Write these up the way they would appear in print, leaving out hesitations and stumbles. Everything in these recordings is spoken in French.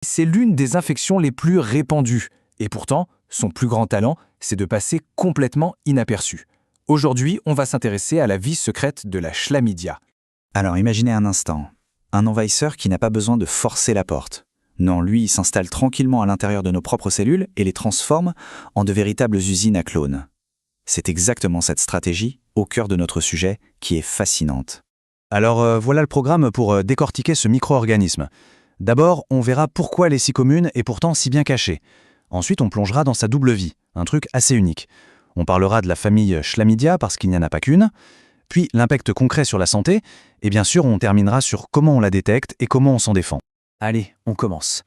C'est l'une des infections les plus répandues. Et pourtant, son plus grand talent, c'est de passer complètement inaperçu. Aujourd'hui, on va s'intéresser à la vie secrète de la chlamydia. Alors imaginez un instant, un envahisseur qui n'a pas besoin de forcer la porte. Non, lui, il s'installe tranquillement à l'intérieur de nos propres cellules et les transforme en de véritables usines à clones. C'est exactement cette stratégie, au cœur de notre sujet, qui est fascinante. Alors voilà le programme pour décortiquer ce micro-organisme. D'abord, on verra pourquoi elle est si commune et pourtant si bien cachée. Ensuite, on plongera dans sa double vie, un truc assez unique. On parlera de la famille Chlamydia parce qu'il n'y en a pas qu'une, puis l'impact concret sur la santé, et bien sûr, on terminera sur comment on la détecte et comment on s'en défend. Allez, on commence.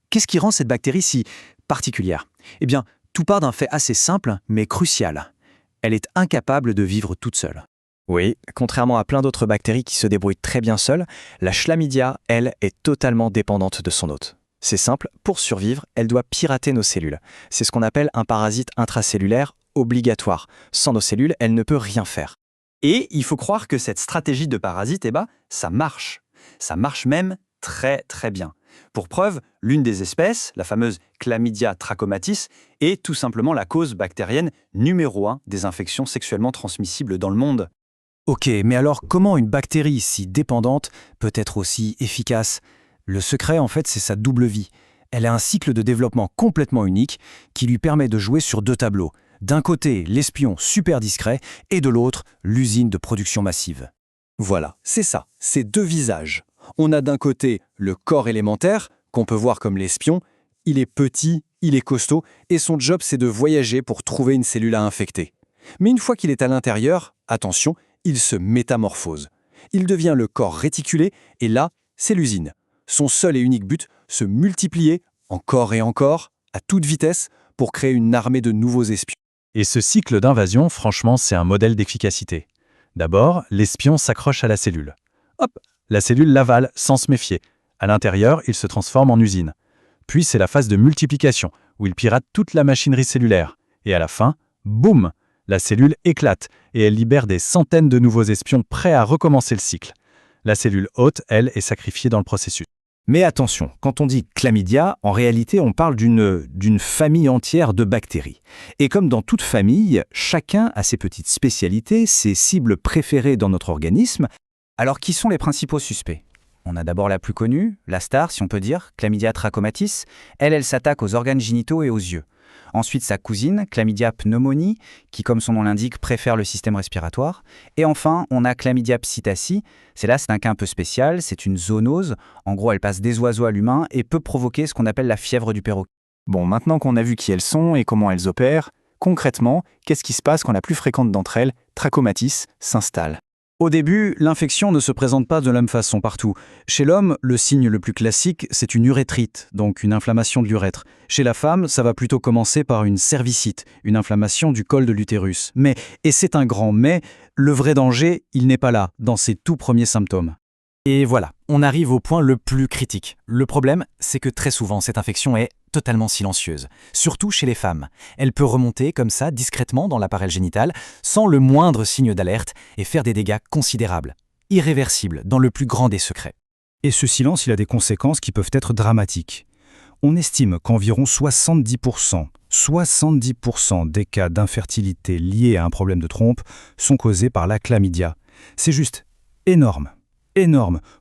Qu'est-ce qui rend cette bactérie si particulière? Eh bien, tout part d'un fait assez simple, mais crucial. Elle est incapable de vivre toute seule. Oui, contrairement à plein d'autres bactéries qui se débrouillent très bien seules, la chlamydia, elle, est totalement dépendante de son hôte. C'est simple, pour survivre, elle doit pirater nos cellules. C'est ce qu'on appelle un parasite intracellulaire obligatoire. Sans nos cellules, elle ne peut rien faire. Et il faut croire que cette stratégie de parasite, ça marche. Ça marche même très très bien. Pour preuve, l'une des espèces, la fameuse Chlamydia trachomatis, est tout simplement la cause bactérienne numéro 1 des infections sexuellement transmissibles dans le monde. Ok, mais alors comment une bactérie si dépendante peut être aussi efficace? Le secret, en fait, c'est sa double vie. Elle a un cycle de développement complètement unique qui lui permet de jouer sur deux tableaux. D'un côté, l'espion super discret, et de l'autre, l'usine de production massive. Voilà, c'est ça, ces deux visages. On a d'un côté le corps élémentaire, qu'on peut voir comme l'espion. Il est petit, il est costaud, et son job c'est de voyager pour trouver une cellule à infecter. Mais une fois qu'il est à l'intérieur, attention, il se métamorphose. Il devient le corps réticulé, et là, c'est l'usine. Son seul et unique but, se multiplier, encore et encore, à toute vitesse, pour créer une armée de nouveaux espions. Et ce cycle d'invasion, franchement, c'est un modèle d'efficacité. D'abord, l'espion s'accroche à la cellule. Hop, la cellule l'avale sans se méfier. À l'intérieur, il se transforme en usine. Puis c'est la phase de multiplication, où il pirate toute la machinerie cellulaire. Et à la fin, boum, la cellule éclate et elle libère des centaines de nouveaux espions prêts à recommencer le cycle. La cellule hôte, elle, est sacrifiée dans le processus. Mais attention, quand on dit chlamydia, en réalité, on parle d'une famille entière de bactéries. Et comme dans toute famille, chacun a ses petites spécialités, ses cibles préférées dans notre organisme. Alors qui sont les principaux suspects? On a d'abord la plus connue, la star si on peut dire, Chlamydia trachomatis. Elle s'attaque aux organes génitaux et aux yeux. Ensuite sa cousine, Chlamydia pneumoniae, qui comme son nom l'indique préfère le système respiratoire. Et enfin, on a Chlamydia psittaci. C'est un cas un peu spécial, c'est une zoonose. En gros, elle passe des oiseaux à l'humain et peut provoquer ce qu'on appelle la fièvre du perroquet. Bon, maintenant qu'on a vu qui elles sont et comment elles opèrent, concrètement, qu'est-ce qui se passe quand la plus fréquente d'entre elles, Trachomatis, s'installe? Au début, l'infection ne se présente pas de la même façon partout. Chez l'homme, le signe le plus classique, c'est une urétrite, donc une inflammation de l'urètre. Chez la femme, ça va plutôt commencer par une cervicite, une inflammation du col de l'utérus. Mais, et c'est un grand mais, le vrai danger, il n'est pas là, dans ses tout premiers symptômes. Et voilà, on arrive au point le plus critique. Le problème, c'est que très souvent, cette infection est totalement silencieuse, surtout chez les femmes. Elle peut remonter comme ça, discrètement dans l'appareil génital, sans le moindre signe d'alerte, et faire des dégâts considérables, irréversibles, dans le plus grand des secrets. Et ce silence, il a des conséquences qui peuvent être dramatiques. On estime qu'environ 70% des cas d'infertilité liés à un problème de trompe sont causés par la chlamydia. C'est juste énorme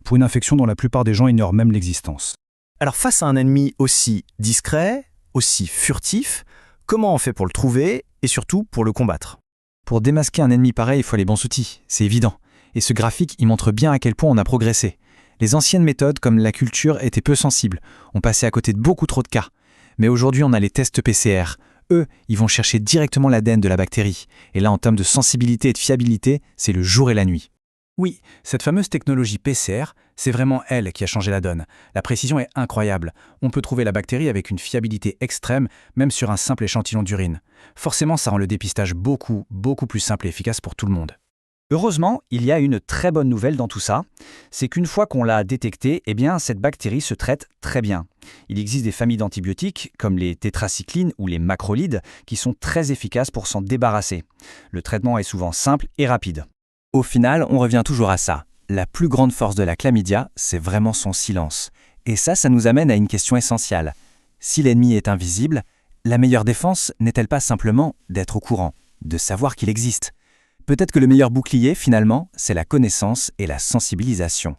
pour une infection dont la plupart des gens ignorent même l'existence. Alors face à un ennemi aussi discret, aussi furtif, comment on fait pour le trouver et surtout pour le combattre? Pour démasquer un ennemi pareil, il faut les bons outils, c'est évident. Et ce graphique, il montre bien à quel point on a progressé. Les anciennes méthodes, comme la culture, étaient peu sensibles. On passait à côté de beaucoup trop de cas. Mais aujourd'hui, on a les tests PCR. Eux, ils vont chercher directement l'ADN de la bactérie. Et là, en termes de sensibilité et de fiabilité, c'est le jour et la nuit. Oui, cette fameuse technologie PCR, c'est vraiment elle qui a changé la donne. La précision est incroyable. On peut trouver la bactérie avec une fiabilité extrême, même sur un simple échantillon d'urine. Forcément, ça rend le dépistage beaucoup plus simple et efficace pour tout le monde. Heureusement, il y a une très bonne nouvelle dans tout ça, c'est qu'une fois qu'on l'a détectée, cette bactérie se traite très bien. Il existe des familles d'antibiotiques, comme les tétracyclines ou les macrolides, qui sont très efficaces pour s'en débarrasser. Le traitement est souvent simple et rapide. Au final, on revient toujours à ça. La plus grande force de la chlamydia, c'est vraiment son silence. Et ça nous amène à une question essentielle. Si l'ennemi est invisible, la meilleure défense n'est-elle pas simplement d'être au courant, de savoir qu'il existe? Peut-être que le meilleur bouclier, finalement, c'est la connaissance et la sensibilisation.